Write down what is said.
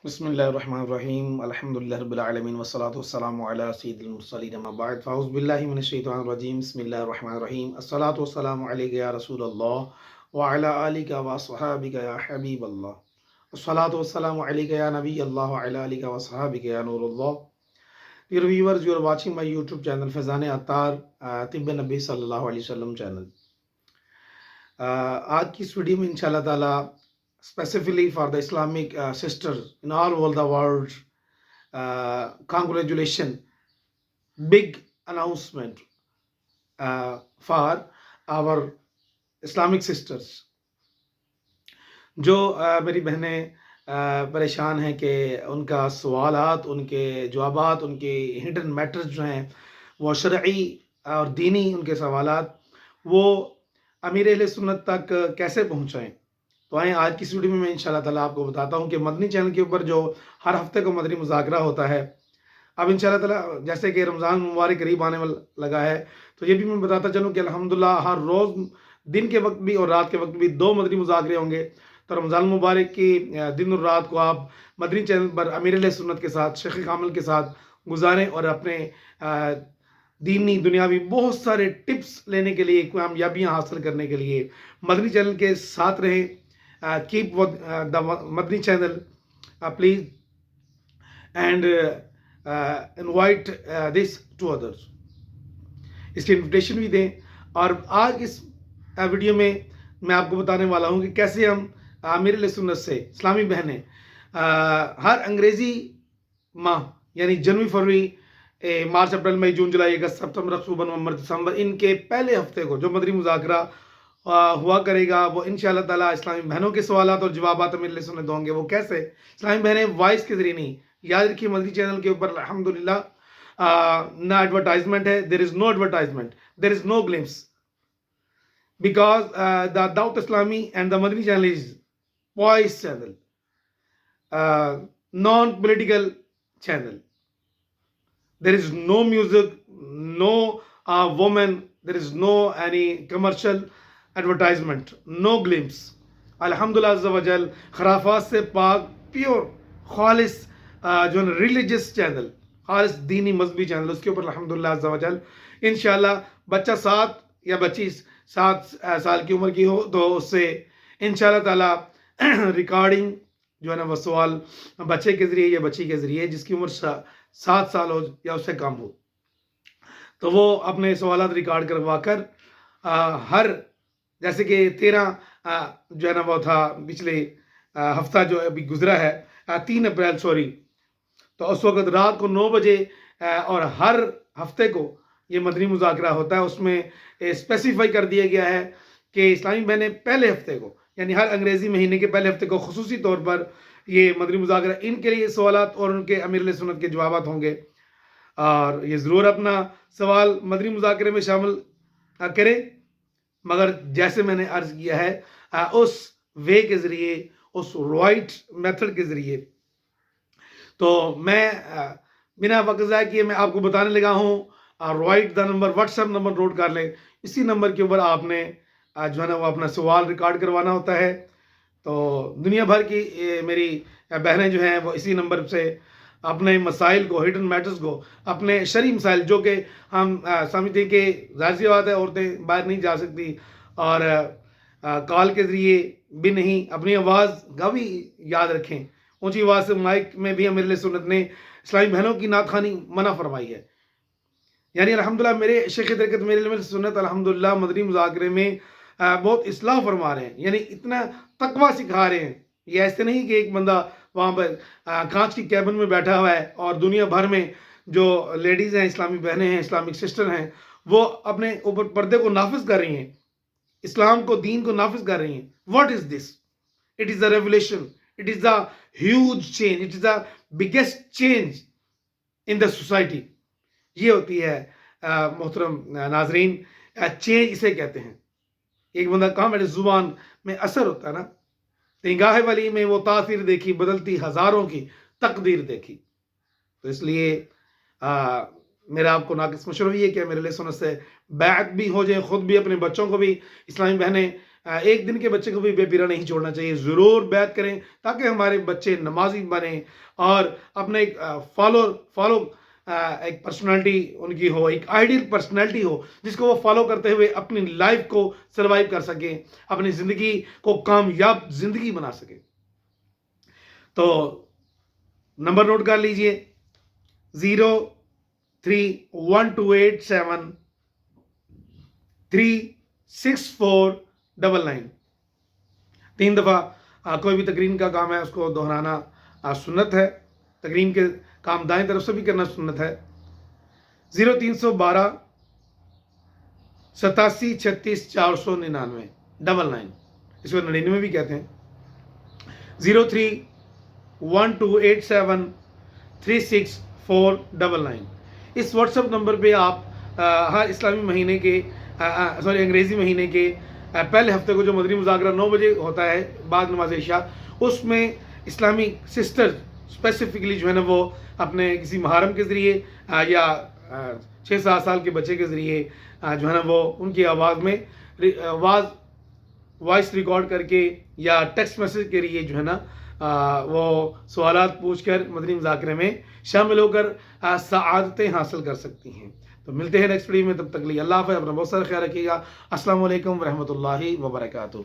بسم الله الرحمن الرحيم الحمد لله رب العالمين والصلاة والسلام على سيد المرسلين أما بعد فأعوذ بالله من الشيطان الرجيم بسم الله الرحمن الرحيم الصلاة والسلام عليك يا رسول الله وعلى آلك وصحابك يا حبيب الله الصلاة والسلام عليك يا نبي الله وعلى آلك وصحابك يا نور الله. Dear viewers, you are watching my YouTube channel Fazan Attar Tibbe Nabi sallallahu alaihi wasallam channel. آج کی اس ویڈیو میں انشاءاللہ تعالی specifically for the Islamic sisters in all over the world, congratulations, big announcement for our Islamic sisters. جو میری بہنیں پریشان ہیں کہ ان کا سوالات، ان کے جوابات، ان کے ہڈن میٹرز جو ہیں وہ شرعی اور دینی ان کے سوالات وہ امیر اہل سنت تک کیسے پہنچائیں. تو آئیں آج کی اس ویڈیو میں انشاءاللہ تعالیٰ آپ کو بتاتا ہوں کہ مدنی چینل کے اوپر جو ہر ہفتے کو مدنی مذاکرہ ہوتا ہے، اب انشاءاللہ تعالیٰ جیسے کہ رمضان مبارک قریب آنے لگا ہے تو یہ بھی میں بتاتا چلوں کہ الحمدللہ ہر روز دن کے وقت بھی اور رات کے وقت بھی 2 مدنی مذاکرے ہوں گے. تو رمضان مبارک کی دن اور رات کو آپ مدنی چینل پر امیر اہل سنت کے ساتھ، شیخ کامل کے ساتھ گزاریں اور اپنے دینی دنیاوی بہت سارے ٹپس لینے کے لیے، کامیابیاں حاصل کرنے کے لیے مدنی چینل کے ساتھ رہیں. Keep the Madni channel, please, and invite this to others. اس کی انویٹیشن بھی دیں. اور آج اس ویڈیو میں آپ کو بتانے والا ہوں کہ کیسے ہم امیر اہل سنت سے اسلامی بہنیں ہر انگریزی ماہ یعنی جنوری، فروری، مارچ، اپریل، مئی، جون، جولائی، اگست، ستمبر، اکتوبر، نومبر، دسمبر، ان کے پہلے ہفتے کو جو مدنی مذاکرہ ہوا کرے گا وہ انشاءاللہ تعالیٰ اسلامی بہنوں کے سوالات اور جوابات امیر اہل سنت ہوں گے. وہ کیسے؟ اسلامی بہنیں وائس کے ذریعے نہیں. یاد رکھیے مدنی چینل کے اوپر الحمدللہ نہ ایڈورٹائزمنٹ ہے. There is no advertisement, there is no گلمس، because the Dawat Islami and the Madani channel is voice channel, non political channel. There is no music, no women, there is no any commercial advertisement, no گلمس. الحمدللہ عز و جل خرافات سے پاک، pure خالص جو ریلیجس چینل، خالص دینی مذہبی چینل، اس کے اوپر الحمدللہ عز و جل انشاءاللہ بچہ 7 یا بچی 7 سال کی عمر کی ہو تو اس سے انشاءاللہ تعالی ریکارڈنگ جو ہے نا وہ سوال بچے کے ذریعے یا بچی کے ذریعے جس کی عمر 7 سال ہو یا اس سے کم ہو تو وہ اپنے سوالات ریکارڈ کروا کر ہر جیسے کہ 13 جو ہے نا وہ تھا پچھلے ہفتہ جو ابھی گزرا ہے 3 اپریل تو اس وقت رات کو 9 بجے اور ہر ہفتے کو یہ مدنی مذاکرہ ہوتا ہے. اس میں اسپیسیفائی کر دیا گیا ہے کہ اسلامی بہنیں پہلے ہفتے کو یعنی ہر انگریزی مہینے کے پہلے ہفتے کو خصوصی طور پر یہ مدنی مذاکرہ ان کے لیے سوالات اور ان کے امیر اہل سنت کے جوابات ہوں گے. اور یہ ضرور اپنا سوال مدنی مذاکرے میں شامل کریں، مگر جیسے میں نے عرض کیا ہے اس وے کے ذریعے، اس رائٹ میتھڈ کے ذریعے. تو میں بنا وقت ضائع کیے میں آپ کو بتانے لگا ہوں. Write the number, WhatsApp number note کر لیں. اسی نمبر کے اوپر آپ نے جو ہے نا وہ اپنا سوال ریکارڈ کروانا ہوتا ہے. تو دنیا بھر کی میری بہنیں جو ہیں وہ اسی نمبر سے اپنے مسائل کو، ہڈن میٹرز کو، اپنے شرعی مسائل جو کہ ہم سمجھتے ہیں کہ ظاہر سی بات ہے عورتیں باہر نہیں جا سکتی اور کال کے ذریعے بھی نہیں، اپنی آواز کا بھی یاد رکھیں. اونچی آواز سے مائک میں بھی امیر اہل سنت نے اسلامی بہنوں کی نعت خوانی منع فرمائی ہے. یعنی الحمدللہ میرے شیخ طریقت امیر اہل سنت الحمدللہ مدنی مذاکرے میں بہت اصلاح فرما رہے ہیں، یعنی اتنا تقویٰ سکھا رہے ہیں. یہ ایسے نہیں کہ ایک بندہ وہاں پر کانچ کی کیبن میں بیٹھا ہوا ہے اور دنیا بھر میں جو لیڈیز ہیں، اسلامی بہنیں ہیں، اسلامک سسٹر ہیں، وہ اپنے اوپر پردے کو نافذ کر رہی ہیں، اسلام کو، دین کو نافذ کر رہی ہیں. What is this? It is a revolution, it is a huge change, it is a biggest change in the society. یہ ہوتی ہے محترم ناظرین، چینج اسے کہتے ہیں. ایک بندہ کہاں بیٹھے، زبان میں اثر ہوتا ہے نا. نگاہ ولی میں وہ تاثیر دیکھی، بدلتی ہزاروں کی تقدیر دیکھی. تو اس لیے میرا آپ کو ناقص مشورہ یہ ہے کہ میرے اہل سنت سے بیعت بھی ہو جائے، خود بھی اپنے بچوں کو بھی اسلامی بہنیں ایک دن کے بچے کو بھی بے پیرا نہیں چھوڑنا چاہیے. ضرور بیعت کریں تاکہ ہمارے بچے نمازی بنیں اور اپنے ایک فالو ایک پرسنالٹی ان کی ہو, ایک آئیڈیل پرسنالٹی ہو جس کو وہ فالو کرتے ہوئے اپنی لائف کو سروائیو کر سکیں, اپنی زندگی کو کامیاب زندگی بنا سکیں. تو نمبر نوٹ کر لیجئے 0312873649. 3 دفعہ کوئی بھی تقریم کا کام ہے اس کو دہرانا سنت ہے. تقریم کے کام دائیں طرف سے بھی کرنا سنت ہے. 0312 87 36 499 99, اس کو 99 بھی کہتے ہیں. 0312873649. اس واٹس ایپ نمبر پہ آپ ہر اسلامی مہینے کے انگریزی مہینے کے پہلے ہفتے کو جو مدنی مذاکرہ 9 بجے ہوتا ہے بعد نماز عشاء, اس میں اسلامی سسٹر اسپیسیفکلی جو ہے نا وہ اپنے کسی محرم کے ذریعے یا 6-7 سال کے بچے کے ذریعے جو ہے نا وہ ان کی آواز میں وائس ریکارڈ کر کے یا ٹیکسٹ میسج کے ذریعے جو ہے نا وہ سوالات پوچھ کر مدنی مذاکرے میں شامل ہو کر سعادتیں حاصل کر سکتی ہیں. تو ملتے ہیں نیکسٹ ویڈیو میں, تب تک لیے اللہ حافظ, اپنا بہت سارا خیال رکھیے گا. السلام علیکم ورحمۃ اللہ وبرکاتہ.